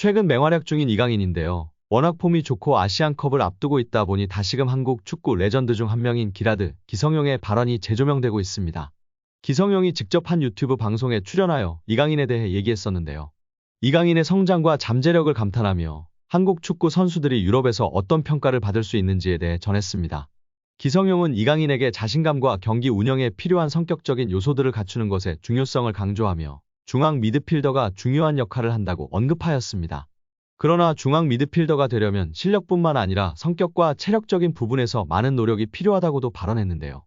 최근 맹활약 중인 이강인인데요. 워낙 폼이 좋고 아시안컵을 앞두고 있다 보니 다시금 한국 축구 레전드 중 한 명인 기라드, 기성용의 발언이 재조명되고 있습니다. 기성용이 직접 한 유튜브 방송에 출연하여 이강인에 대해 얘기했었는데요. 이강인의 성장과 잠재력을 감탄하며 한국 축구 선수들이 유럽에서 어떤 평가를 받을 수 있는지에 대해 전했습니다. 기성용은 이강인에게 자신감과 경기 운영에 필요한 성격적인 요소들을 갖추는 것의 중요성을 강조하며 중앙 미드필더가 중요한 역할을 한다고 언급하였습니다. 그러나 중앙 미드필더가 되려면 실력뿐만 아니라 성격과 체력적인 부분에서 많은 노력이 필요하다고도 발언했는데요.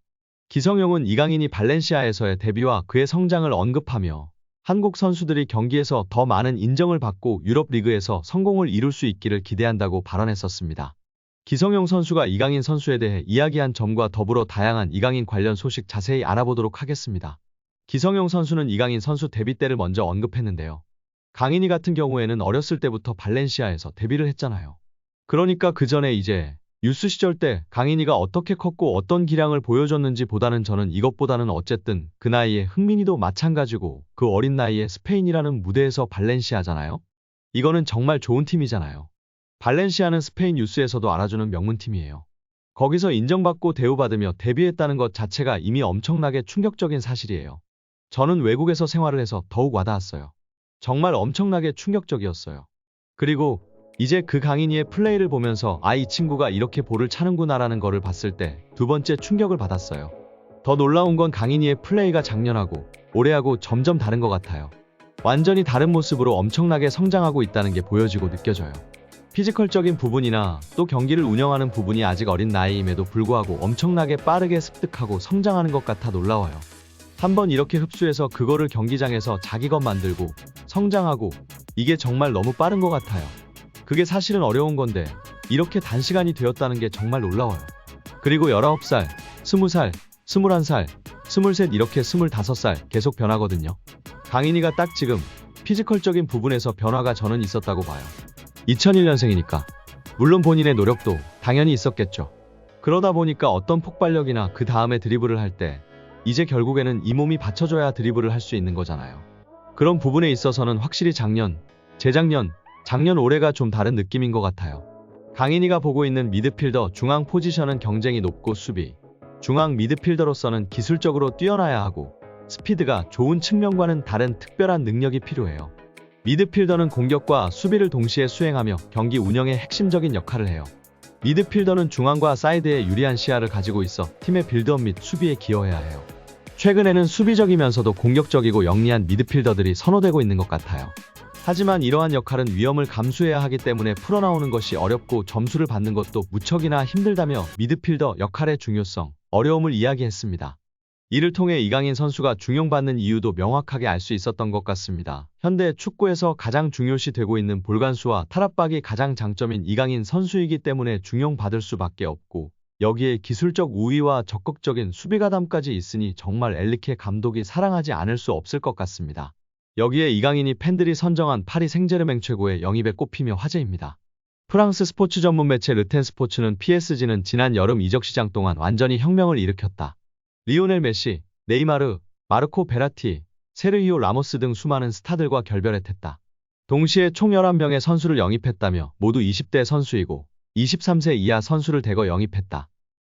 기성용은 이강인이 발렌시아에서의 데뷔와 그의 성장을 언급하며 한국 선수들이 경기에서 더 많은 인정을 받고 유럽 리그에서 성공을 이룰 수 있기를 기대한다고 발언했었습니다. 기성용 선수가 이강인 선수에 대해 이야기한 점과 더불어 다양한 이강인 관련 소식 자세히 알아보도록 하겠습니다. 기성용 선수는 이강인 선수 데뷔 때를 먼저 언급했는데요. 강인이 같은 경우에는 어렸을 때부터 발렌시아에서 데뷔를 했잖아요. 그러니까 그 전에 이제 유스 시절 때 강인이가 어떻게 컸고 어떤 기량을 보여줬는지 보다는 저는 이것보다는 어쨌든 그 나이에 흥민이도 마찬가지고 그 어린 나이에 스페인이라는 무대에서 발렌시아잖아요. 이거는 정말 좋은 팀이잖아요. 발렌시아는 스페인 유스에서도 알아주는 명문팀이에요. 거기서 인정받고 대우받으며 데뷔했다는 것 자체가 이미 엄청나게 충격적인 사실이에요. 저는 외국에서 생활을 해서 더욱 와닿았어요. 정말 엄청나게 충격적이었어요. 그리고 이제 그 강인이의 플레이를 보면서 이 친구가 이렇게 볼을 차는구나라는 거를 봤을 때 두 번째 충격을 받았어요. 더 놀라운 건 강인이의 플레이가 작년하고 올해하고 점점 다른 것 같아요. 완전히 다른 모습으로 엄청나게 성장하고 있다는 게 보여지고 느껴져요. 피지컬적인 부분이나 또 경기를 운영하는 부분이 아직 어린 나이임에도 불구하고 엄청나게 빠르게 습득하고 성장하는 것 같아 놀라워요. 한번 이렇게 흡수해서 그거를 경기장에서 자기 것 만들고 성장하고 이게 정말 너무 빠른 것 같아요. 그게 사실은 어려운 건데 이렇게 단시간이 되었다는 게 정말 놀라워요. 그리고 19살, 20살, 21살, 23 이렇게 25살 계속 변하거든요. 강인이가 딱 지금 피지컬적인 부분에서 변화가 저는 있었다고 봐요. 2001년생이니까 물론 본인의 노력도 당연히 있었겠죠. 그러다 보니까 어떤 폭발력이나 그 다음에 드리블을 할 때 이제 결국에는 이 몸이 받쳐줘야 드리블을 할 수 있는 거잖아요. 그런 부분에 있어서는 확실히 작년, 재작년, 작년 올해가 좀 다른 느낌인 것 같아요. 강인이가 보고 있는 미드필더 중앙 포지션은 경쟁이 높고 수비, 중앙 미드필더로서는 기술적으로 뛰어나야 하고 스피드가 좋은 측면과는 다른 특별한 능력이 필요해요. 미드필더는 공격과 수비를 동시에 수행하며 경기 운영의 핵심적인 역할을 해요. 미드필더는 중앙과 사이드에 유리한 시야를 가지고 있어 팀의 빌드업 및 수비에 기여해야 해요. 최근에는 수비적이면서도 공격적이고 영리한 미드필더들이 선호되고 있는 것 같아요. 하지만 이러한 역할은 위험을 감수해야 하기 때문에 풀어나오는 것이 어렵고 점수를 받는 것도 무척이나 힘들다며 미드필더 역할의 중요성, 어려움을 이야기했습니다. 이를 통해 이강인 선수가 중용받는 이유도 명확하게 알 수 있었던 것 같습니다. 현대 축구에서 가장 중요시 되고 있는 볼간수와 탈압박이 가장 장점인 이강인 선수이기 때문에 중용받을 수밖에 없고 여기에 기술적 우위와 적극적인 수비가담까지 있으니 정말 엘리케 감독이 사랑하지 않을 수 없을 것 같습니다. 여기에 이강인이 팬들이 선정한 파리 생제르맹 최고의 영입에 꼽히며 화제입니다. 프랑스 스포츠 전문 매체 르텐 스포츠는 PSG는 지난 여름 이적 시장 동안 완전히 혁명을 일으켰다. 리오넬 메시, 네이마르, 마르코 베라티, 세르히오 라모스 등 수많은 스타들과 결별했다. 동시에 총 11명의 선수를 영입했다며 모두 20대 선수이고 23세 이하 선수를 대거 영입했다.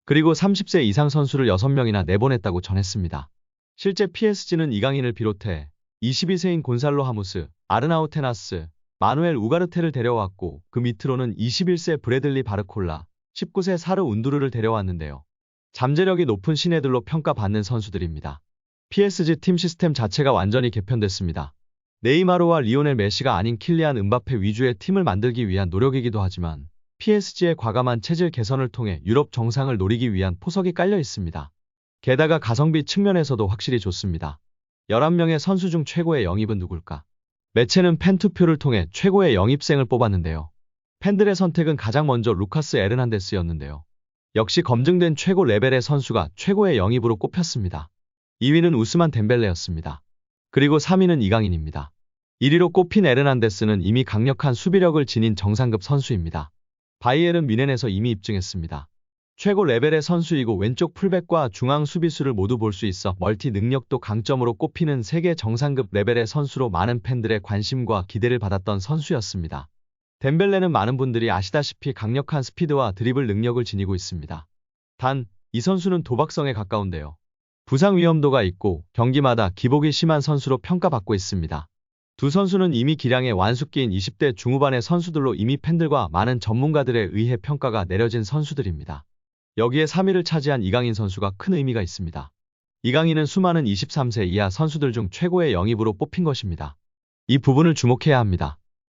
그리고 30세 이상 선수를 6명이나 내보냈다고 전했습니다. 실제 PSG는 이강인을 비롯해 22세인 곤살로 하무스, 아르나우 테나스, 마누엘 우가르테를 데려왔고 그 밑으로는 21세 브래들리 바르콜라, 19세 사르 운두르를 데려왔는데요. 잠재력이 높은 신예들로 평가받는 선수들입니다. PSG 팀 시스템 자체가 완전히 개편됐습니다. 네이마르와 리오넬 메시가 아닌 킬리안 음바페 위주의 팀을 만들기 위한 노력이기도 하지만 PSG의 과감한 체질 개선을 통해 유럽 정상을 노리기 위한 포석이 깔려 있습니다. 게다가 가성비 측면에서도 확실히 좋습니다. 11명의 선수 중 최고의 영입은 누굴까? 매체는 팬투표를 통해 최고의 영입생을 뽑았는데요. 팬들의 선택은 가장 먼저 루카스 에르난데스였는데요. 역시 검증된 최고 레벨의 선수가 최고의 영입으로 꼽혔습니다. 2위는 우스만 덴벨레였습니다. 그리고 3위는 이강인입니다. 1위로 꼽힌 에르난데스는 이미 강력한 수비력을 지닌 정상급 선수입니다. 바이에른 뮌헨에서 이미 입증했습니다. 최고 레벨의 선수이고 왼쪽 풀백과 중앙 수비수를 모두 볼 수 있어 멀티 능력도 강점으로 꼽히는 세계 정상급 레벨의 선수로 많은 팬들의 관심과 기대를 받았던 선수였습니다. 덴벨레는 많은 분들이 아시다시피 강력한 스피드와 드리블 능력을 지니고 있습니다. 단, 이 선수는 도박성에 가까운데요. 부상 위험도가 있고 경기마다 기복이 심한 선수로 평가받고 있습니다. 두 선수는 이미 기량의 완숙기인 20대 중후반의 선수들로 이미 팬들과 많은 전문가들에 의해 평가가 내려진 선수들입니다. 여기에 3위를 차지한 이강인 선수가 큰 의미가 있습니다. 이강인은 수많은 23세 이하 선수들 중 최고의 영입으로 뽑힌 것입니다. 이 부분을 주목해야 합니다.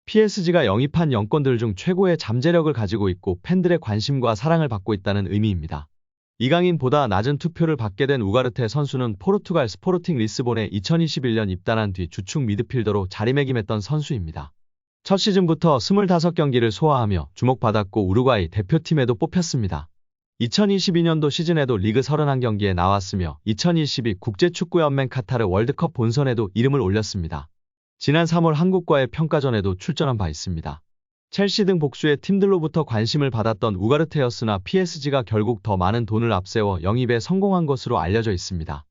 PSG가 영입한 영권들 중 최고의 잠재력을 가지고 있고 팬들의 관심과 사랑을 받고 있다는 의미입니다. 이강인보다 낮은 투표를 받게 된 우가르테 선수는 포르투갈 스포르팅 리스본에 2021년 입단한 뒤 주축 미드필더로 자리매김했던 선수입니다. 첫 시즌부터 25경기를 소화하며 주목받았고 우루과이 대표팀에도 뽑혔습니다. 2022년도 시즌에도 리그 31경기에 나왔으며 2022 국제축구연맹 카타르 월드컵 본선에도 이름을 올렸습니다. 지난 3월 한국과의 평가전에도 출전한 바 있습니다. 첼시 등 복수의 팀들로부터 관심을 받았던 우가르테였으나 PSG가 결국 더 많은 돈을 앞세워 영입에 성공한 것으로 알려져 있습니다.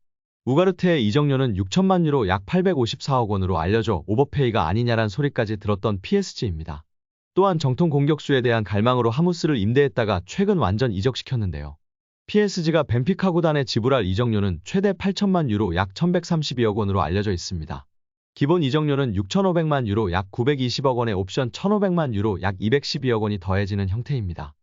우가르테의 이적료는 6천만 유로 약 854억 원으로 알려져 오버페이가 아니냐란 소리까지 들었던 PSG입니다. 또한 정통 공격수에 대한 갈망으로 하무스를 임대했다가 최근 완전 이적시켰는데요. PSG가 벤피카 구단에 지불할 이적료는 최대 8천만 유로 약 1132억 원으로 알려져 있습니다. 기본 이적료는 6,500만 유로 약 920억 원에 옵션 1,500만 유로 약 212억 원이 더해지는 형태입니다.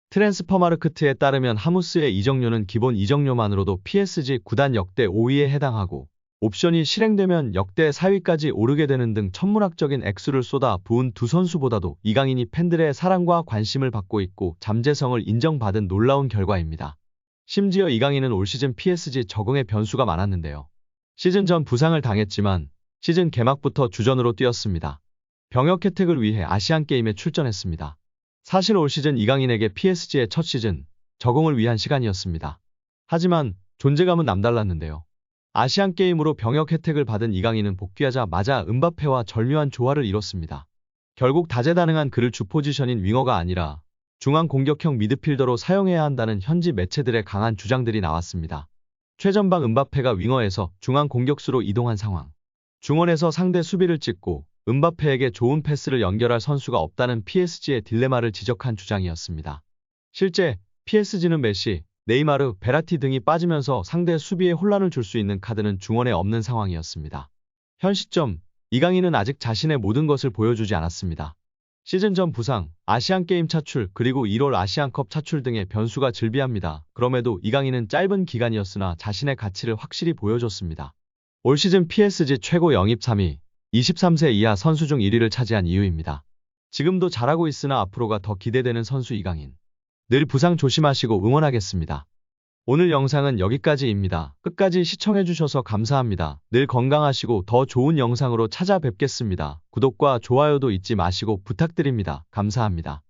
트랜스퍼마르크트에 따르면 하무스의 이적료는 기본 이적료만으로도 PSG 구단 역대 5위에 해당하고 옵션이 실행되면 역대 4위까지 오르게 되는 등 천문학적인 액수를 쏟아 부은 두 선수보다도 이강인이 팬들의 사랑과 관심을 받고 있고 잠재성을 인정받은 놀라운 결과입니다. 심지어 이강인은 올 시즌 PSG 적응에 변수가 많았는데요. 시즌 전 부상을 당했지만 시즌 개막부터 주전으로 뛰었습니다. 병역 혜택을 위해 아시안게임에 출전했습니다. 사실 올 시즌 이강인에게 PSG의 첫 시즌 적응을 위한 시간이었습니다. 하지만 존재감은 남달랐는데요. 아시안게임으로 병역 혜택을 받은 이강인은 복귀하자마자 은바페와 절묘한 조화를 이뤘습니다. 결국 다재다능한 그를 주 포지션인 윙어가 아니라 중앙 공격형 미드필더로 사용해야 한다는 현지 매체들의 강한 주장들이 나왔습니다. 최전방 은바페가 윙어에서 중앙 공격수로 이동한 상황. 중원에서 상대 수비를 찍고 은바페에게 좋은 패스를 연결할 선수가 없다는 PSG의 딜레마를 지적한 주장이었습니다. 실제 PSG는 메시, 네이마르, 베라티 등이 빠지면서 상대 수비에 혼란을 줄 수 있는 카드는 중원에 없는 상황이었습니다. 현 시점, 이강인은 아직 자신의 모든 것을 보여주지 않았습니다. 시즌 전 부상, 아시안게임 차출, 그리고 1월 아시안컵 차출 등의 변수가 즐비합니다. 그럼에도 이강인은 짧은 기간이었으나 자신의 가치를 확실히 보여줬습니다. 올 시즌 PSG 최고 영입 3위, 23세 이하 선수 중 1위를 차지한 이유입니다. 지금도 잘하고 있으나 앞으로가 더 기대되는 선수 이강인. 늘 부상 조심하시고 응원하겠습니다. 오늘 영상은 여기까지입니다. 끝까지 시청해주셔서 감사합니다. 늘 건강하시고 더 좋은 영상으로 찾아뵙겠습니다. 구독과 좋아요도 잊지 마시고 부탁드립니다. 감사합니다.